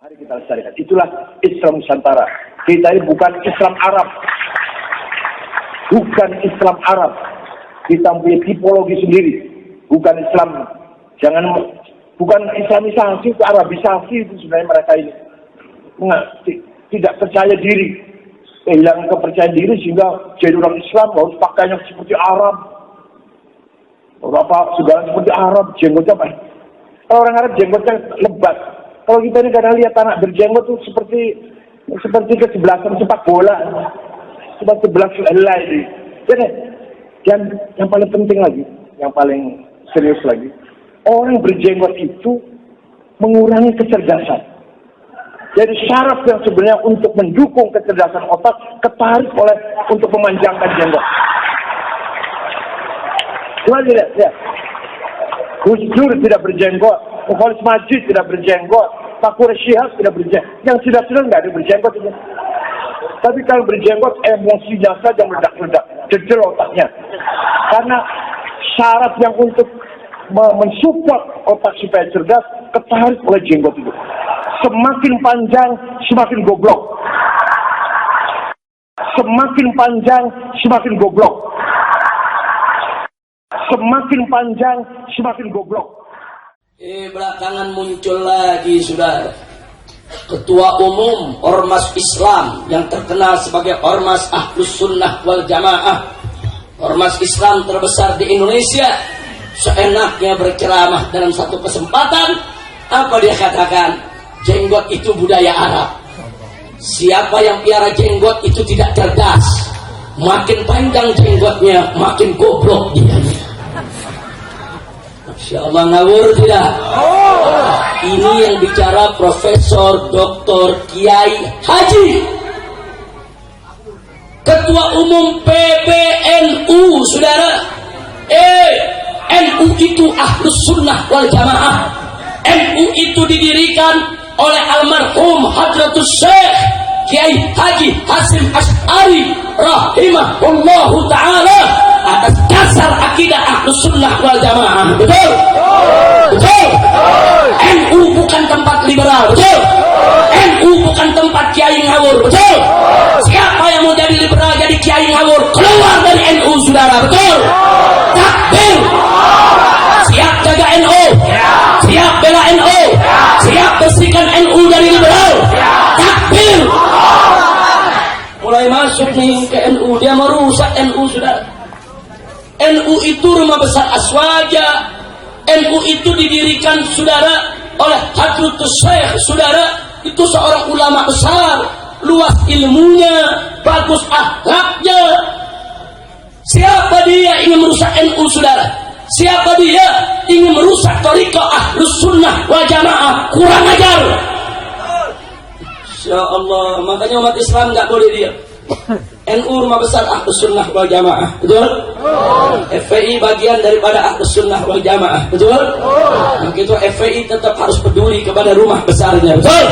Mari kita lestarikan. Itulah Islam Nusantara. Kita ini bukan Islam Arab. Bukan Islam Arab. Kita punya tipologi sendiri. Bukan Islam. Bukan Islamisasi, itu Arabisasi itu sebenarnya mereka ini. Tidak percaya diri. Kehilangan kepercayaan diri sehingga jadi orang Islam harus pakainya seperti Arab. Segala seperti Arab. Jenggotnya apa? Kalau orang Arab jenggotnya lebat. Kalau kita ini kadang lihat anak berjenggot itu seperti kesebelasan sepak bola. Seperti sebelah helai ini. Jadi, yang paling penting lagi, yang paling serius lagi, orang berjenggot itu mengurangi kecerdasan. Jadi syarat yang sebenarnya untuk mendukung kecerdasan otak ketarik untuk memanjangkan jenggot. Coba lihat. Gus Dur tidak berjenggot, Khalid Majid tidak berjenggot, Pak Quraish Shihab tidak berjenggot. Yang sudah nggak ada berjenggot itu. Tapi kalau berjenggot emosinya saja meledak-ledak, jedel otaknya. Karena syarat yang untuk mensupport otak supaya cerdas ketarik oleh jenggot itu. Semakin panjang, semakin goblok. Semakin panjang, semakin goblok. Semakin panjang, semakin goblok. Belakangan muncul lagi, saudara, Ketua Umum Ormas Islam yang terkenal sebagai Ormas Ahlus Sunnah wal Jamaah, Ormas Islam terbesar di Indonesia, seenaknya berceramah dalam satu kesempatan. Apa dia katakan? Jenggot itu budaya Arab. Siapa yang piara jenggot itu tidak cerdas. Makin panjang jenggotnya, makin goblok dia. Masya Allah, ngawur tidak? Ini yang bicara Profesor Dr. Kiai Haji, Ketua Umum PBNU, saudara. NU itu Ahlus Sunnah wal Jamaah. NU itu didirikan oleh almarhum Hadratus Syekh Kiai Haji Hasyim Asy'ari rahimahullahu ta'ala atas dasar akidah Ahlus Sunnah wal Jamaah. Betul? Betul? NU bukan tempat liberal. Betul? NU bukan tempat kiai ngawur. Betul? Siapa yang mau jadi liberal, jadi kiai ngawur, keluar dari NU, saudara. Betul? Takbir. Siap jaga NU, siap bela NU, siap bersihkan NU dari liberal. Takbir. Mulai masuk nih ke NU, dia merusak NU, saudara. NU itu rumah besar Aswaja. NU itu didirikan, saudara, oleh Hadratus Syekh, saudara. Itu seorang ulama besar, luas ilmunya, bagus akhlaknya. Siapa dia ingin merusak NU, saudara? Siapa dia ingin merusak thariqah Ahlus Sunnah wal Jamaah? Kurang ajar. Insya Allah, makanya umat Islam nggak boleh diam. NU rumah besar Ahlus Sunnah wal Jamaah, betul? FPI bagian daripada Ahlus Sunnah wal Jamaah, betul? Begitu FPI tetap harus peduli kepada rumah besarnya, betul?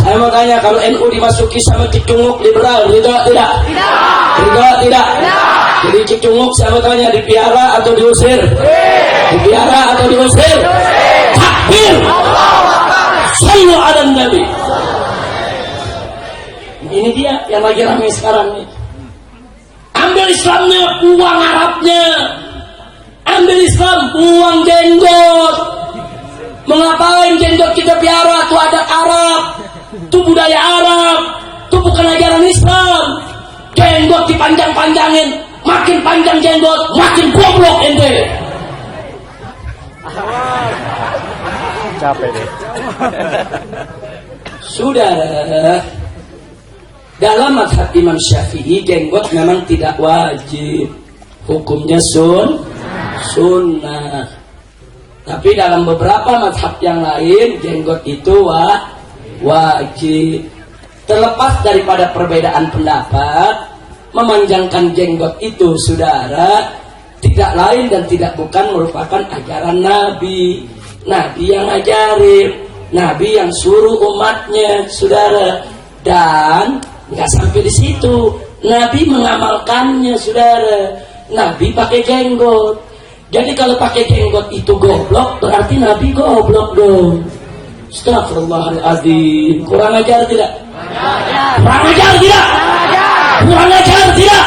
Saya mau tanya, kalau NU dimasuki sama cicunguk liberal, tidak? Tidak. Jadi cicunguk saya mau tanya, dipiara atau diusir? Dipiara atau diusir? Takbir! Sallu ala Nabi. Ini dia yang lagi ramai sekarang nih. Ambil Islamnya, buang Arabnya. Ambil Islam, buang jenggot. Mengapain jenggot kita piara? Itu adat Arab, itu budaya Arab, itu bukan ajaran Islam. Jenggot dipanjang-panjangin, makin panjang jenggot, makin goblok ente. Capek deh. Sudah. Dalam mazhab Imam Syafi'i, jenggot memang tidak wajib, hukumnya sunnah. Tapi dalam beberapa mazhab yang lain, jenggot itu wajib. Terlepas daripada perbedaan pendapat, memanjangkan jenggot itu, saudara, tidak lain dan tidak bukan merupakan ajaran Nabi. Nabi yang ajarin, Nabi yang suruh umatnya, saudara. Dan nggak sampai di situ, Nabi mengamalkannya, saudara. Nabi pakai jenggot. Jadi kalau pakai jenggot itu goblok, berarti Nabi goblok dong. Astagfirullahaladzim. Kurang ajar tidak? Kurang ajar tidak? Kurang ajar tidak?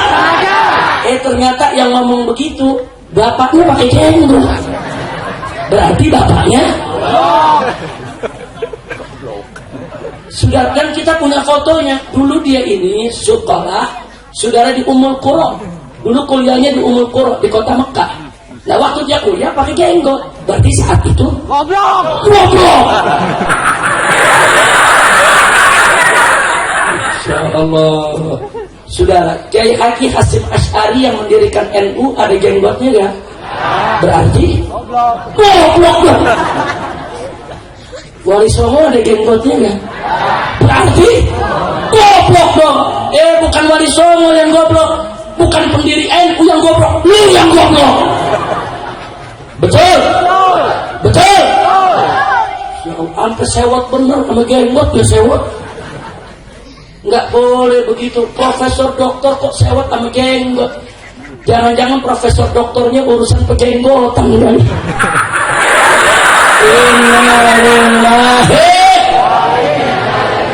Ternyata yang ngomong begitu bapaknya pakai jenggot. Berarti bapaknya sudah. Dan kita punya fotonya. Dulu dia ini sekolah, saudara, di Ummul Qura. Dulu kuliahnya di Ummul Qura di kota Mekah. Nah waktu dia kuliah pakai jenggot. Berarti saat itu goblok. Insyaallah. Saudara, Kiai Haji Hasyim Asy'ari yang mendirikan NU ada jenggotnya ya? Berarti goblok. Wali Songo ada jenggotnya ya? Berarti goblok dong. Bukan Wali Songo yang goblok, bukan pendiri NU yang goblok, lu yang goblok. Betul. Ya, sampai sewot bener sama jenggot ya sewot. Nggak boleh begitu. Profesor doktor kok sewot sama jenggot? Jangan-jangan profesor doktornya urusan pejenggotan kali.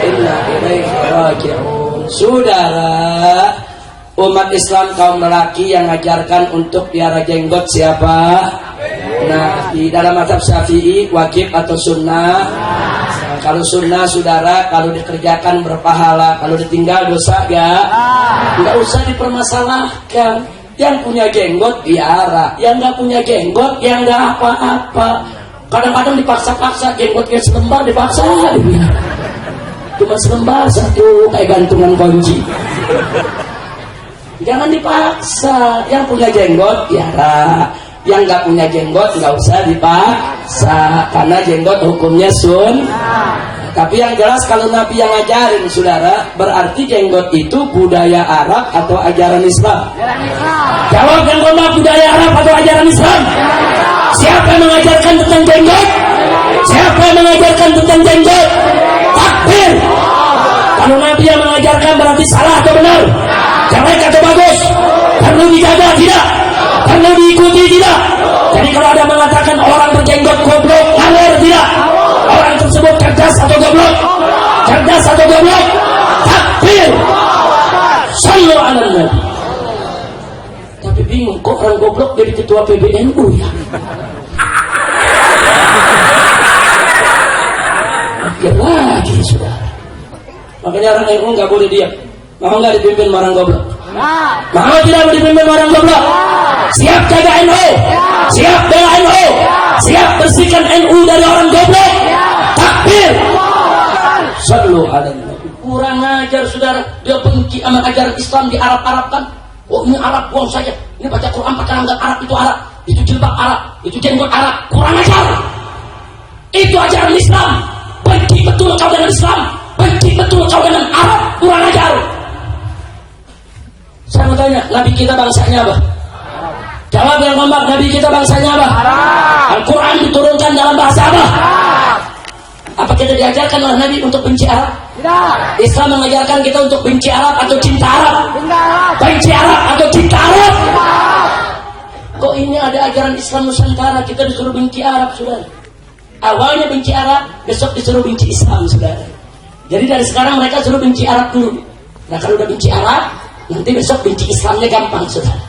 Inna ilaihi raji'un. Saudara, umat Islam kaum lelaki yang mengajarkan untuk piara jenggot siapa? Nah, di dalam mazhab Syafi'i wajib atau sunnah? Nah, kalau sunnah, saudara, kalau dikerjakan berpahala, kalau ditinggal dosa gak? Nggak usah dipermasalahkan. Yang punya jenggot piara, yang nggak punya jenggot yang nggak apa-apa. Kadang-kadang dipaksa-paksa, jenggotnya selembar dipaksa. Cuma selembar satu kayak gantungan kunci. Jangan dipaksa. Yang punya jenggot piara, yang nggak punya jenggot nggak usah dipaksa, karena jenggot hukumnya Tapi yang jelas kalau Nabi yang ngajarin, saudara, berarti jenggot itu budaya Arab atau ajaran Islam? Jawab yang kompak, budaya Arab atau ajaran Islam? Siapa yang mengajarkan tentang jenggot? Siapa yang mengajarkan tentang jenggot? Takbir. Kalau Nabi yang mengajarkan berarti salah atau benar? Jelek atau bagus? Perlu dijaga tidak? Perlu diikuti tidak? Jadi kalau ada mengatakan orang berjenggot goblok, ngawur tidak? Orang tersebut cerdas atau goblok? Cerdas atau goblok? Takbir. Sallu ala Nabi. Tapi bingung, kok orang goblok jadi ketua PBNU ya? Akhir lagi sudah. Makanya orang NU nggak boleh diam. Mau nggak dipimpin orang goblok? Mau tidak dipimpin orang goblok? Siap jaga NU? Siap bela NU? Siap bersihkan NU dari orang goblok? Takbir. Sallu ala Nabi. Kurang ajar saudara. Dia benci sama ajaran Islam di Arab-Arabkan. Oh ini Arab, buang saja. Ini baca Quran pakai langgar Arab, itu Arab. Itu jilbab Arab, itu jenggot Arab. Kurang ajar. Itu ajaran Islam. Benci betul kau dengan Islam. Benci betul kau dengan Arab. Kurang ajar. Saya mau tanya, Nabi kita bangsanya apa? Jawab yang ngomong, Nabi kita bangsanya apa? Al-Quran diturunkan dalam bahasa apa? Apa kita diajarkan oleh Nabi untuk benci Arab? Tidak. Islam mengajarkan kita untuk benci Arab atau cinta Arab? Benci Arab atau cinta Arab? Tidak. Kok ini ada ajaran Islam Nusantara kita disuruh benci Arab, saudara? Awalnya benci Arab, besok disuruh benci Islam, saudara. Jadi dari sekarang mereka suruh benci Arab dulu. Nah kalau udah benci Arab, nanti besok benci Islamnya gampang, saudara.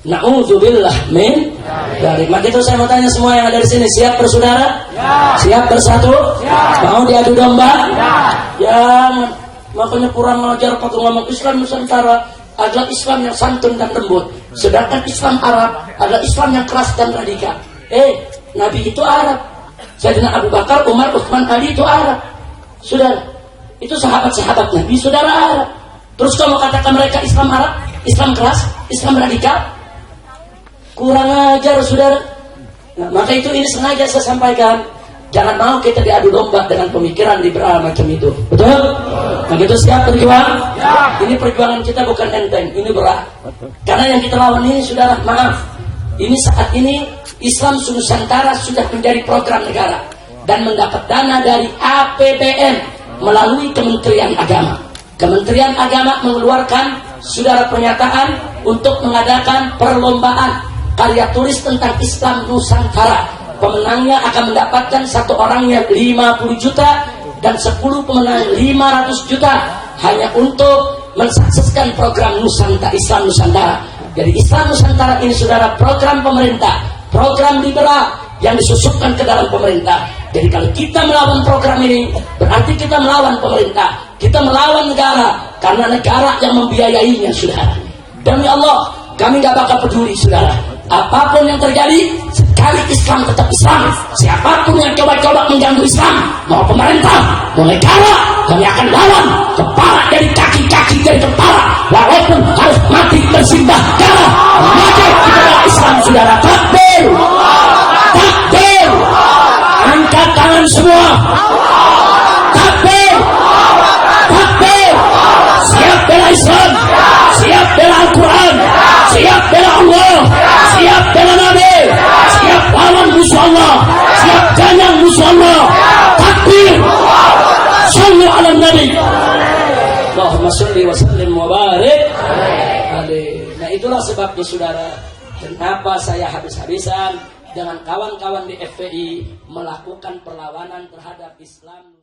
Na'udzubillah min dari. Maka itu saya mau tanya semua yang ada di sini, siap bersaudara? Ya. Siap bersatu? Ya. Mau diadu domba? Ya. Jangan. Makanya kurang ajar pakai ngomong Islam Nusantara adalah Islam yang santun dan lembut, sedangkan Islam Arab adalah Islam yang keras dan radikal. Nabi itu Arab, Sayyidina Abu Bakar, Umar, Utsman, Ali itu Arab. Saudara, itu sahabat-sahabat Nabi, saudara Arab. Terus kamu katakan mereka Islam Arab, Islam keras, Islam radikal? Kurang ajar, saudara. Nah, maka itu ini sengaja saya sampaikan. Jangan mau kita diadu domba dengan pemikiran liberal macam itu. Betul? Maka itu siap berjuang? Ya. Ini perjuangan kita bukan enteng, ini berat. Karena yang kita lawan ini, saudara, maaf. Ini saat ini Islam Nusantara sudah menjadi program negara dan mendapat dana dari APBN melalui Kementerian Agama. Kementerian Agama mengeluarkan saudara pernyataan untuk mengadakan perlombaan karya tulis tentang Islam Nusantara pemenangnya akan mendapatkan satu orangnya 50 juta dan 10 pemenang 500 juta hanya untuk mensukseskan program Nusantara Islam Nusantara. Jadi Islam Nusantara ini saudara program pemerintah, program liberal yang disusupkan ke dalam pemerintah. Jadi kalau kita melawan program ini berarti kita melawan pemerintah, kita melawan negara karena negara yang membiayainya saudara. Demi Allah kami gak bakal peduli saudara, apapun yang terjadi, sekali Islam tetap Islam. Siapapun yang coba-coba mengganggu Islam, mau pemerintah, mau negara, kami akan lawan. Kepala dari kaki dari kepala, walaupun harus mati bersimbah darah, maka kita Islam saudara. Takbir, takbir, angkat tangan semua. Takbir, takbir, siap bela Islam, siap bela Al-Quran, siap bela Allah, siap bela Nabi, siap lawan musuh Allah, siap ganyang musuh Allah. Takbir, sallu ala Nabi. Allahumma salli wa sallim wa barik alaihi. Nah itulah sebabnya saudara, kenapa saya habis-habisan dengan kawan-kawan di FPI melakukan perlawanan terhadap Islam.